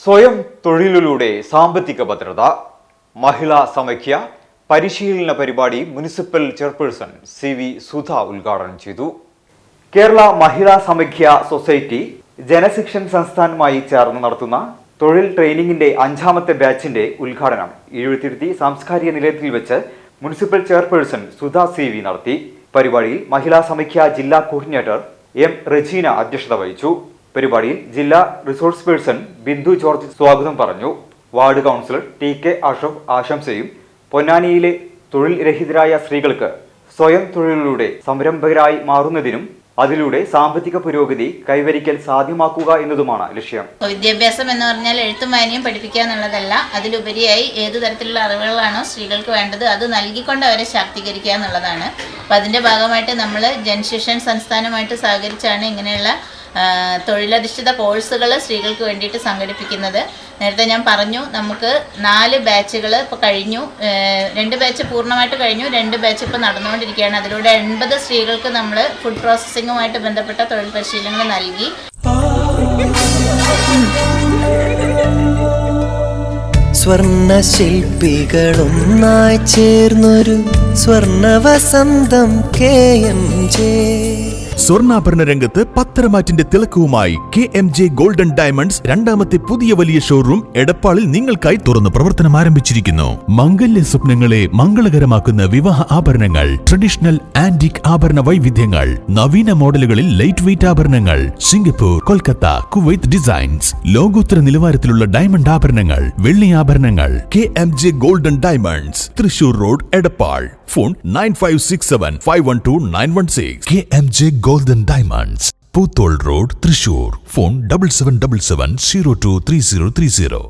സ്വയം തൊഴിലിലൂടെ സാമ്പത്തിക ഭദ്രത. മഹിളാ സമഖ്യ പരിശീലന പരിപാടി മുനിസിപ്പൽ ചെയർപേഴ്സൺ CV സുധ ഉദ്ഘാടനം ചെയ്തു. കേരള മഹിളാ സമഖ്യ സൊസൈറ്റി ജനശിക്ഷൻ സംസ്ഥാനമായി ചേർന്ന് നടത്തുന്ന തൊഴിൽ ട്രെയിനിങ്ങിന്റെ 5ാമത്തെ ബാച്ചിന്റെ ഉദ്ഘാടനം എഴുത്തിരുത്തി സാംസ്കാരിക നിലയത്തിൽ വെച്ച് മുനിസിപ്പൽ ചെയർപേഴ്സൺ സുധ CV നടത്തി. പരിപാടിയിൽ മഹിളാ സമഖ്യ ജില്ലാ കോർഡിനേറ്റർ M റജീന അധ്യക്ഷത വഹിച്ചു. പരിപാടിയിൽ ജില്ലാ റിസോഴ്സ് പേഴ്സൺ ബിന്ദു ജോർജ് സ്വാഗതം പറഞ്ഞു. വാർഡ് കൗൺസിലർ TK അഷ്റഫ് ആശംസയും പൊന്നാനിയിലെ തൊഴിൽ രഹിതരായ സ്ത്രീകൾക്ക് സ്വയം തൊഴിലിലൂടെ സംരംഭകരായി മാറുന്നതിനും അതിലൂടെ സാമ്പത്തിക പുരോഗതി കൈവരിക്കൽ സാധ്യമാക്കുക എന്നതുമാണ് ലക്ഷ്യം. വിദ്യാഭ്യാസം എന്ന് പറഞ്ഞാൽ എഴുത്തും വായനയും പഠിപ്പിക്കുക എന്നുള്ളതല്ല, അതിലുപരിയായി ഏതു തരത്തിലുള്ള അറിവുകളാണോ സ്ത്രീകൾക്ക് വേണ്ടത് അത് നൽകിക്കൊണ്ട് അവരെ ശാക്തീകരിക്കുക എന്നുള്ളതാണ്. അപ്പം അതിൻ്റെ ഭാഗമായിട്ട് നമ്മൾ ജനശിക്ഷൻ സംസ്ഥാനമായിട്ട് സഹകരിച്ചാണ് ഇങ്ങനെയുള്ള തൊഴിലധിഷ്ഠിത കോഴ്സുകൾ സ്ത്രീകൾക്ക് വേണ്ടിയിട്ട് സംഘടിപ്പിക്കുന്നത്. നേരത്തെ ഞാൻ പറഞ്ഞു, നമുക്ക് 4 ബാച്ചുകൾ ഇപ്പോൾ കഴിഞ്ഞു. 2 ബാച്ച് പൂർണ്ണമായിട്ട് കഴിഞ്ഞു, 2 ബാച്ച് ഇപ്പോൾ നടന്നുകൊണ്ടിരിക്കുകയാണ്. അതിലൂടെ 80 സ്ത്രീകൾക്ക് നമ്മൾ ഫുഡ് പ്രോസസ്സിങ്ങുമായിട്ട് ബന്ധപ്പെട്ട തൊഴിൽ പരിശീലനങ്ങൾ നൽകി. സ്വർണ്ണ ശില്പികളൊന്നായി ചേർന്നൊരു സ്വർണ്ണ വസന്തം KMJ. സ്വർണ്ണാഭരണ രംഗത്ത് പത്തരമാറ്റിന്റെ തിളക്കവുമായി KMJ ഗോൾഡൻ ഡയമണ്ട്സ് 2ാമത്തെ പുതിയ വലിയ ഷോറൂം എടപ്പാളിൽ നിങ്ങൾക്കായി തുറന്ന് പ്രവർത്തനം ആരംഭിച്ചിരിക്കുന്നു. മംഗല്യ സ്വപ്നങ്ങളെ മംഗളകരമാക്കുന്ന വിവാഹ ആഭരണങ്ങൾ, ട്രഡീഷണൽ ആന്റിക് ആഭരണ വൈവിധ്യങ്ങൾ, നവീന മോഡലുകളിൽ ലൈറ്റ് വെയ്റ്റ് ആഭരണങ്ങൾ, സിംഗപ്പൂർ, കൊൽക്കത്ത, കുവൈത്ത് ഡിസൈൻസ്, ലോകോത്തര നിലവാരത്തിലുള്ള ഡയമണ്ട് ആഭരണങ്ങൾ, വെള്ളി ആഭരണങ്ങൾ. KMJ golden diamonds, Thrissur road, Edappal. Phone 9567512916. KMJ Golden Diamonds, Poothole road, Thrissur. Phone 7777023030.